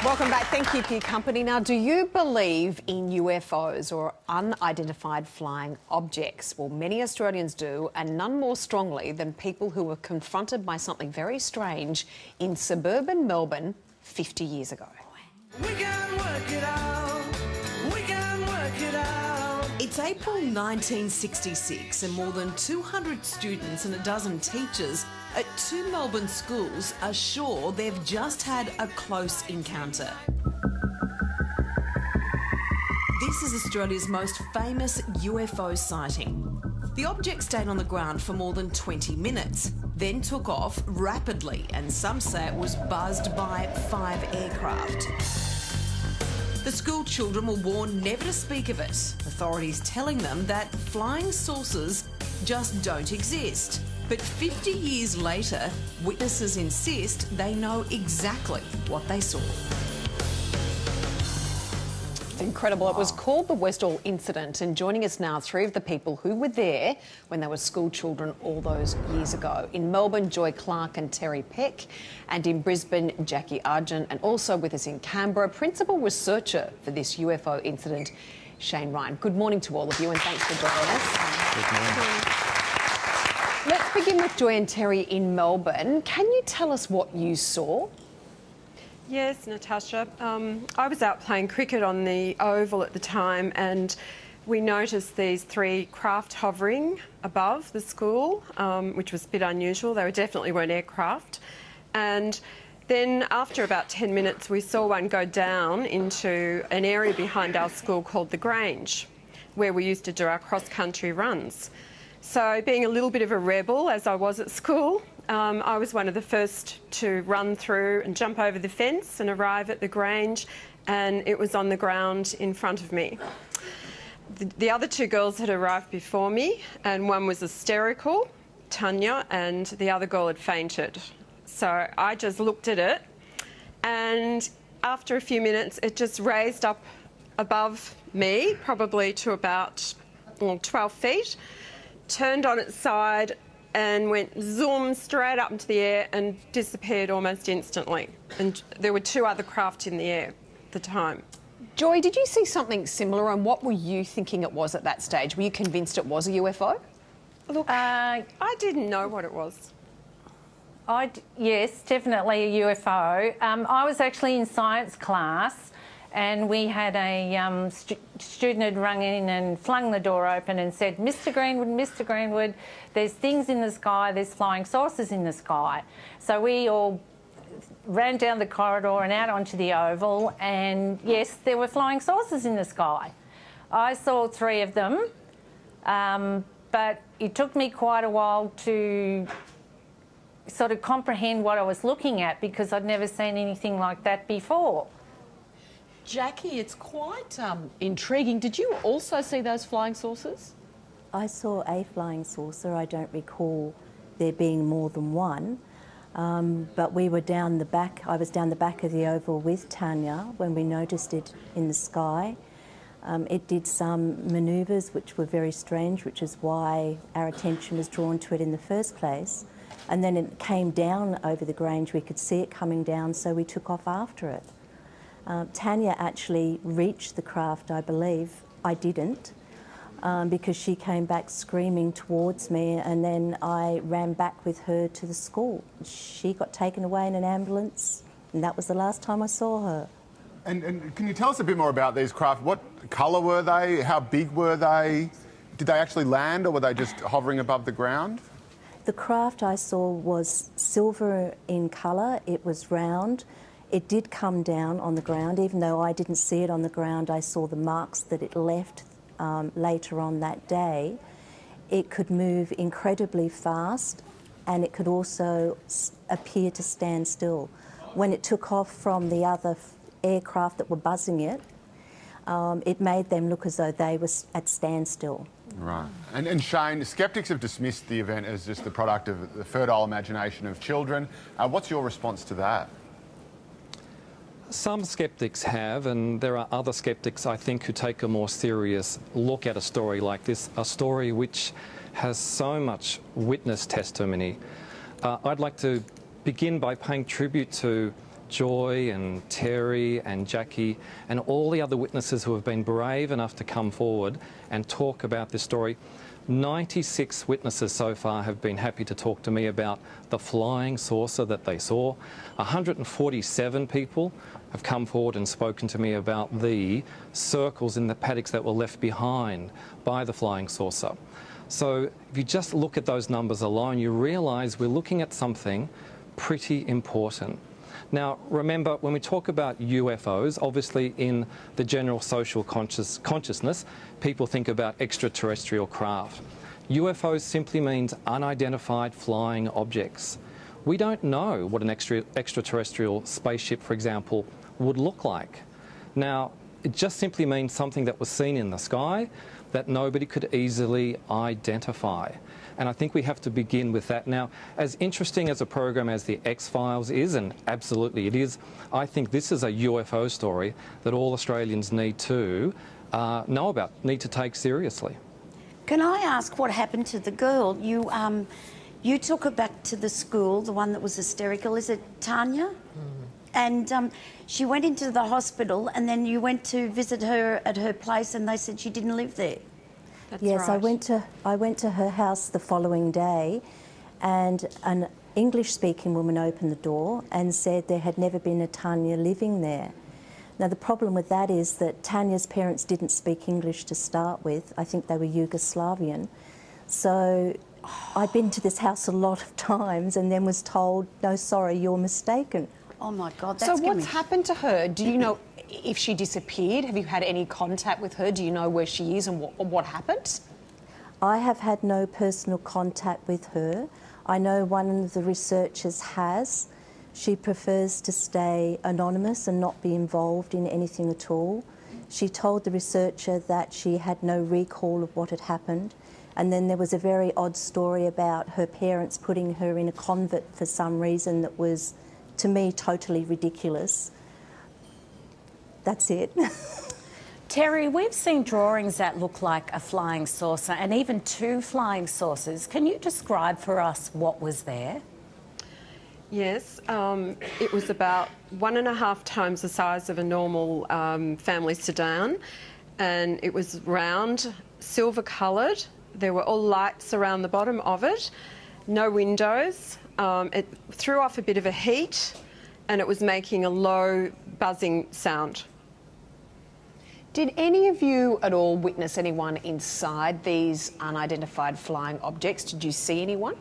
Welcome back. Thank you for your company. Now, do you believe in UFOs or unidentified flying objects? Well, many Australians do, and none more strongly than people who were confronted by something very strange in suburban Melbourne 50 years ago. We can work it out. We can work it out. It's April 1966 and more than 200 students and a dozen teachers at two Melbourne schools are sure they've just had a close encounter. This is Australia's most famous UFO sighting. The object stayed on the ground for more than 20 minutes, then took off rapidly, and some say it was buzzed by 5 aircraft. The school children were warned never to speak of it, authorities telling them that flying saucers just don't exist. But 50 years later, witnesses insist they know exactly what they saw. It's incredible. Wow. It was called the Westall incident, and joining us now, 3 of the people who were there when they were school children all those years ago. In Melbourne, Joy Clark and Terry Peck, and in Brisbane, Jackie Argent, and also with us in Canberra, principal researcher for this UFO incident, Shane Ryan. Good morning to all of you, and thanks for joining us. Good morning. Let's begin with Joy and Terry in Melbourne. Can you tell us what you saw? Yes, Natasha. I was out playing cricket on the oval at the time, and we noticed these 3 craft hovering above the school, which was a bit unusual. They definitely weren't aircraft. And then after about 10 minutes, we saw one go down into an area behind our school called the Grange, where we used to do our cross-country runs. So being a little bit of a rebel, as I was at school, I was one of the first to run through and jump over the fence and arrive at the Grange, and it was on the ground in front of me. The other 2 girls had arrived before me, and one was hysterical, Tanya, and the other girl had fainted. So I just looked at it, and after a few minutes, it just raised up above me, probably to about 12 feet, turned on its side and went zoom straight up into the air and disappeared almost instantly. And there were 2 other craft in the air at the time. Joy, did you see something similar, and what were you thinking it was at that stage? Were you convinced it was a UFO? Look, I didn't know what it was. Yes, definitely a UFO. I was actually in science class, and we had a student had rung in and flung the door open and said, Mr Greenwood, there's things in the sky, there's flying saucers in the sky. So we all ran down the corridor and out onto the oval, and yes, there were flying saucers in the sky. I saw 3 of them, but it took me quite a while to sort of comprehend what I was looking at, because I'd never seen anything like that before. Jackie, it's quite intriguing. Did you also see those flying saucers? I saw a flying saucer. I don't recall there being more than one. But we were down the back. I was down the back of the oval with Tanya when we noticed it in the sky. It did some manoeuvres which were very strange, which is why our attention was drawn to it in the first place. And then it came down over the Grange. We could see it coming down, so we took off after it. Tanya actually reached the craft, I believe. I didn't, because she came back screaming towards me, and then I ran back with her to the school. She got taken away in an ambulance, and that was the last time I saw her. And can you tell us a bit more about these craft? What colour were they? How big were they? Did they actually land, or were they just hovering above the ground? The craft I saw was silver in colour. It was round. It did come down on the ground. Even though I didn't see it on the ground, I saw the marks that it left later on that day. It could move incredibly fast, and it could also appear to stand still. When it took off from the other aircraft that were buzzing it, it made them look as though they were at standstill. Right. And Shane, skeptics have dismissed the event as just the product of the fertile imagination of children. What's your response to that? Some skeptics have, and there are other skeptics, I think, who take a more serious look at a story like this, a story which has so much witness testimony. I'd like to begin by paying tribute to Joy and Terry and Jackie and all the other witnesses who have been brave enough to come forward and talk about this story. 96 witnesses so far have been happy to talk to me about the flying saucer that they saw. 147 people have come forward and spoken to me about the circles in the paddocks that were left behind by the flying saucer. So if you just look at those numbers alone, you realise we're looking at something pretty important. Now, remember, when we talk about UFOs, obviously in the general social consciousness, people think about extraterrestrial craft. UFOs simply means unidentified flying objects. We don't know what an extraterrestrial spaceship, for example, would look like. Now, it just simply means something that was seen in the sky that nobody could easily identify. And I think we have to begin with that. Now, as interesting as a program as the X-Files is, and absolutely it is, I think this is a UFO story that all Australians need to know about, need to take seriously. Can I ask what happened to the girl? You took her back to the school, the one that was hysterical. Is it Tanya? And she went into the hospital, and then you went to visit her at her place, and they said she didn't live there. That's Yes, right. I went to her house the following day, and an English-speaking woman opened the door and said there had never been a Tanya living there. Now, the problem with that is that Tanya's parents didn't speak English to start with. I think they were Yugoslavian. So I'd been to this house a lot of times and then was told, no, sorry, you're mistaken. Oh my God, So that's what's happened to her? Do you know if she disappeared? Have you had any contact with her? Do you know where she is and what happened? I have had no personal contact with her. I know one of the researchers has. She prefers to stay anonymous and not be involved in anything at all. She told the researcher that she had no recall of what had happened. And then there was a very odd story about her parents putting her in a convent for some reason that was, to me, totally ridiculous. That's it. Terry, we've seen drawings that look like a flying saucer and even two flying saucers. Can you describe for us what was there? Yes, it was about 1.5 times the size of a normal family sedan, and it was round, silver coloured. There were all lights around the bottom of it, no windows. It threw off a bit of a heat, and it was making a low buzzing sound. Did any of you at all witness anyone inside these unidentified flying objects? Did you see anyone?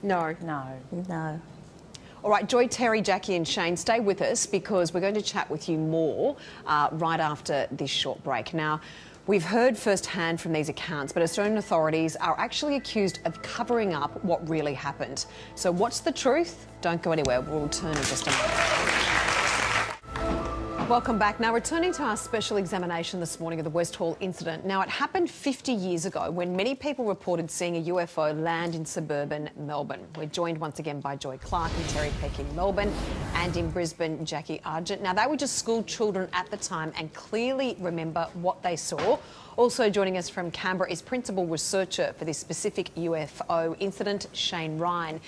No. No. No. All right, Joy, Terry, Jackie and Shane, stay with us because we're going to chat with you more right after this short break. Now, we've heard firsthand from these accounts, but Australian authorities are actually accused of covering up what really happened. So what's the truth? Don't go anywhere. We'll return in just a moment. Welcome back. Now, returning to our special examination this morning of the Westall incident. Now, it happened 50 years ago when many people reported seeing a UFO land in suburban Melbourne. We're joined once again by Joy Clark and Terry Peck in Melbourne, and in Brisbane, Jackie Argent. Now, they were just school children at the time and clearly remember what they saw. Also joining us from Canberra is principal researcher for this specific UFO incident, Shane Ryan.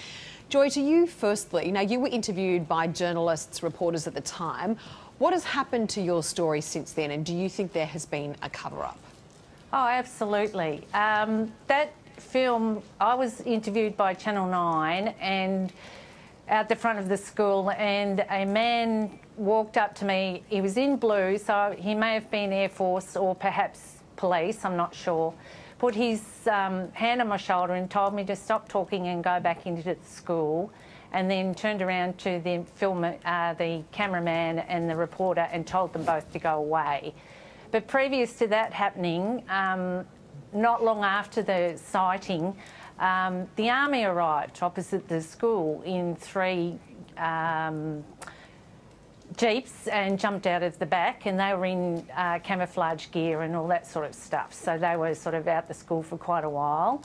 Joy, to you firstly. Now, you were interviewed by journalists, reporters at the time. What has happened to your story since then, and do you think there has been a cover-up? Oh, absolutely. That film, I was interviewed by Channel 9 and out the front of the school, and a man walked up to me. He was in blue, so he may have been Air Force or perhaps police, I'm not sure. Put his hand on my shoulder and told me to stop talking and go back into the school, and then turned around to the the cameraman and the reporter and told them both to go away. But previous to that happening, not long after the sighting, the army arrived opposite the school in 3 jeeps and jumped out of the back, and they were in camouflage gear and all that sort of stuff. So they were sort of out the school for quite a while.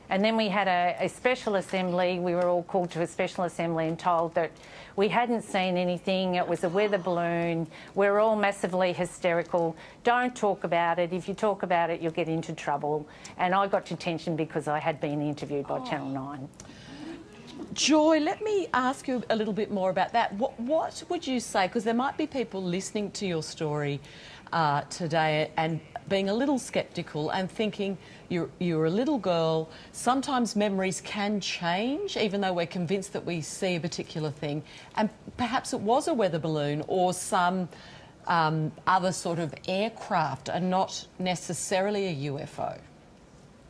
And then we had a special assembly. We were all called to a special assembly and told that we hadn't seen anything. It was a weather balloon. We're all massively hysterical. Don't talk about it. If you talk about it, you'll get into trouble. And I got detention because I had been interviewed by Channel 9. Joy, let me ask you a little bit more about that. What would you say, because there might be people listening to your story today and being a little sceptical and thinking you're a little girl, sometimes memories can change even though we're convinced that we see a particular thing, and perhaps it was a weather balloon or some other sort of aircraft and not necessarily a UFO?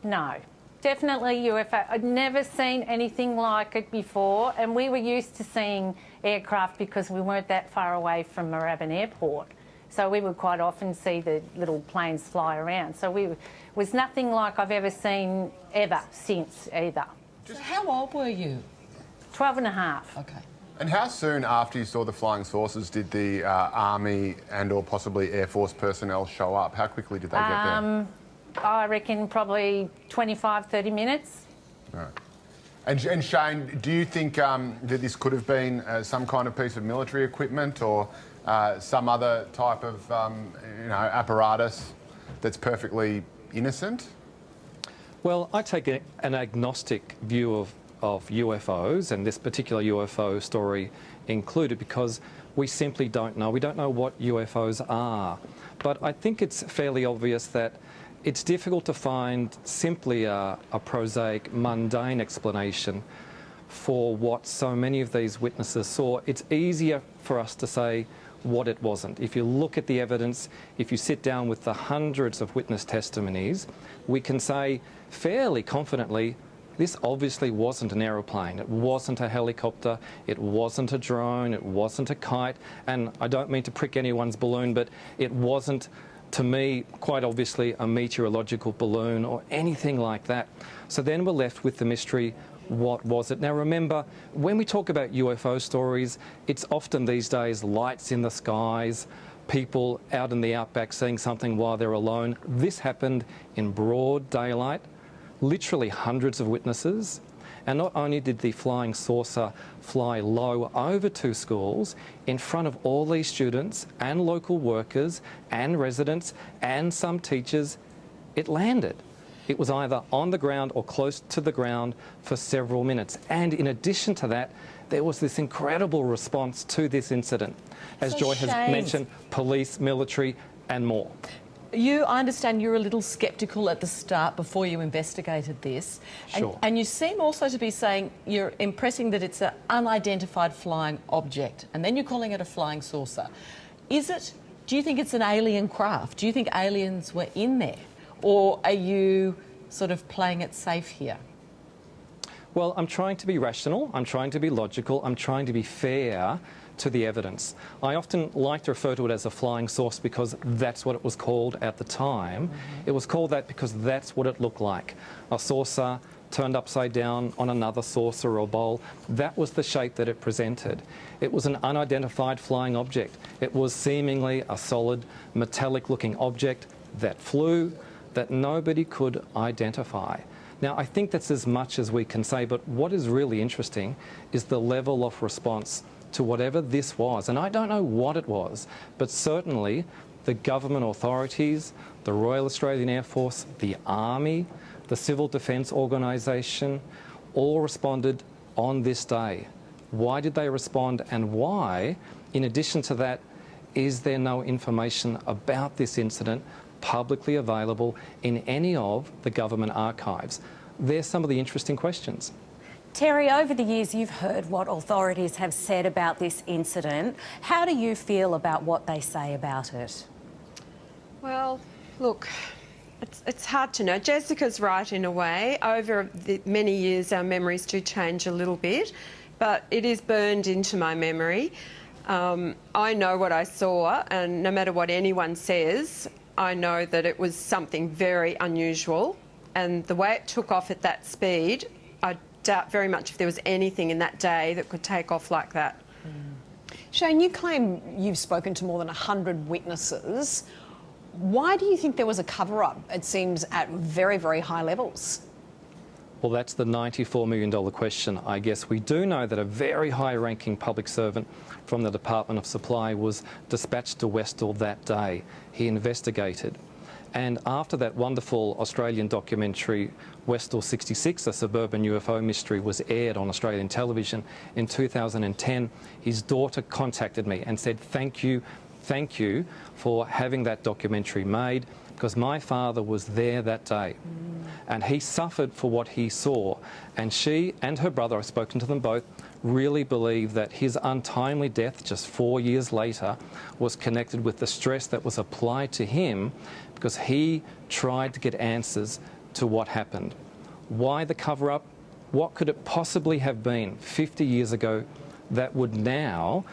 No. Definitely UFO. I'd never seen anything like it before, and we were used to seeing aircraft because we weren't that far away from Moorabbin Airport. So we would quite often see the little planes fly around. So was nothing like I've ever seen ever since either. So how old were you? 12 and a half. Okay. And how soon after you saw the flying saucers did the Army and or possibly Air Force personnel show up? How quickly did they get there? I reckon probably 25, 30 minutes. Right. And Shane, do you think that this could have been some kind of piece of military equipment or some other type of apparatus that's perfectly innocent? Well, I take an agnostic view of UFOs, and this particular UFO story included, because we simply don't know. We don't know what UFOs are. But I think it's fairly obvious that it's difficult to find simply a prosaic, mundane explanation for what so many of these witnesses saw. It's easier for us to say what it wasn't. If you look at the evidence, if you sit down with the hundreds of witness testimonies, we can say fairly confidently, this obviously wasn't an aeroplane, it wasn't a helicopter, it wasn't a drone, it wasn't a kite, and I don't mean to prick anyone's balloon, but it wasn't, to me, quite obviously a meteorological balloon or anything like that. So then we're left with the mystery, what was it? Now remember, when we talk about UFO stories, it's often these days lights in the skies, people out in the outback seeing something while they're alone. This happened in broad daylight, literally hundreds of witnesses. And not only did the flying saucer fly low over two schools, in front of all these students and local workers and residents and some teachers, it landed. It was either on the ground or close to the ground for several minutes. And in addition to that, there was this incredible response to this incident. As Joy has mentioned, police, military and more. I understand you're a little sceptical at the start before you investigated this. Sure. And you seem also to be saying, you're impressing that it's an unidentified flying object, and then you're calling it a flying saucer. Do you think it's an alien craft? Do you think aliens were in there? Or are you sort of playing it safe here? Well, I'm trying to be rational, I'm trying to be logical, I'm trying to be fair to the evidence. I often like to refer to it as a flying saucer because that's what it was called at the time. It was called that because that's what it looked like. A saucer turned upside down on another saucer or bowl. That was the shape that it presented. It was an unidentified flying object. It was seemingly a solid, metallic-looking object that flew, that nobody could identify. Now, I think that's as much as we can say, but what is really interesting is the level of response to whatever this was. And I don't know what it was, but certainly the government authorities, the Royal Australian Air Force, the Army, the Civil Defence Organisation, all responded on this day. Why did they respond, and why, in addition to that, is there no information about this incident publicly available in any of the government archives? There's some of the interesting questions. Terry, over the years you've heard what authorities have said about this incident. How do you feel about what they say about it? Well, look, it's hard to know. Jessica's right in a way. Over the many years our memories do change a little bit, but it is burned into my memory. I know what I saw, and no matter what anyone says, I know that it was something very unusual, and the way it took off at that speed, I doubt very much if there was anything in that day that could take off like that. Shane, you claim you've spoken to more than 100 witnesses. Why do you think there was a cover-up? It seems at very, very high levels. Well, that's the $94 million question, I guess. We do know that a very high-ranking public servant from the Department of Supply was dispatched to Westall that day. He investigated. And after that wonderful Australian documentary, Westall 66, a suburban UFO mystery, was aired on Australian television in 2010, his daughter contacted me and said, thank you for having that documentary made, because my father was there that day and he suffered for what he saw. And she and her brother, I've spoken to them both, really believe that his untimely death just 4 years later was connected with the stress that was applied to him because he tried to get answers to what happened. Why the cover-up? What could it possibly have been 50 years ago that would now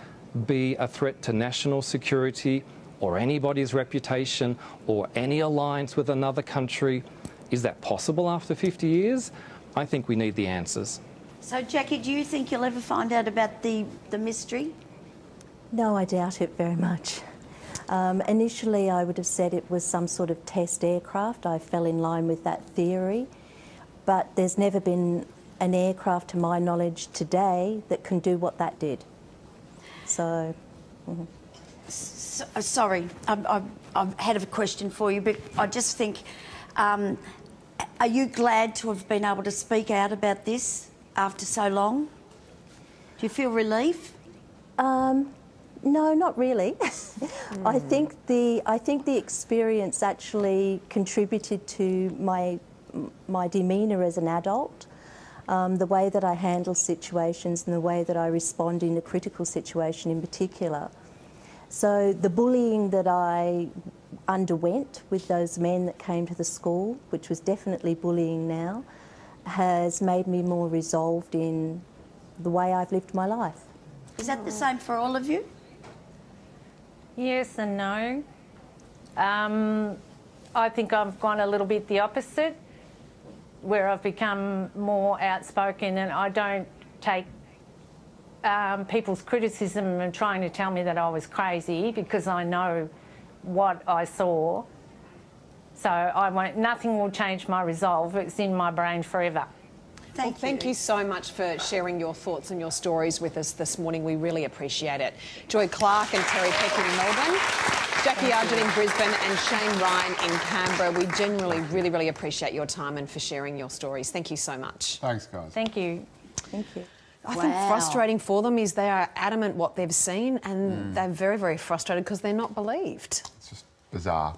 be a threat to national security or anybody's reputation or any alliance with another country? Is that possible after 50 years? I think we need the answers. So, Jackie, do you think you'll ever find out about the mystery? No, I doubt it very much. Initially, I would have said it was some sort of test aircraft. I fell in line with that theory. But there's never been an aircraft, to my knowledge, today that can do what that did. So... Sorry, I had a question for you, but I just think, are you glad to have been able to speak out about this after so long? Do you feel relief? No, not really. I think the experience actually contributed to my demeanour as an adult, the way that I handle situations and the way that I respond in a critical situation in particular. So the bullying that I underwent with those men that came to the school, which was definitely bullying now, has made me more resolved in the way I've lived my life. Is that the same for all of you? Yes and no. I think I've gone a little bit the opposite, where I've become more outspoken and I don't take people's criticism and trying to tell me that I was crazy, because I know what I saw. So nothing will change my resolve. It's in my brain forever. Thank you so much for sharing your thoughts and your stories with us this morning. We really appreciate it. Joy Clark and Terry Peck in Melbourne, Jackie Argent in Brisbane and Shane Ryan in Canberra. We genuinely really appreciate your time and for sharing your stories. Thank you so much. Thanks, guys. Thank you. Thank you. I think frustrating for them is they are adamant what they've seen and they're very frustrated because they're not believed. It's just bizarre.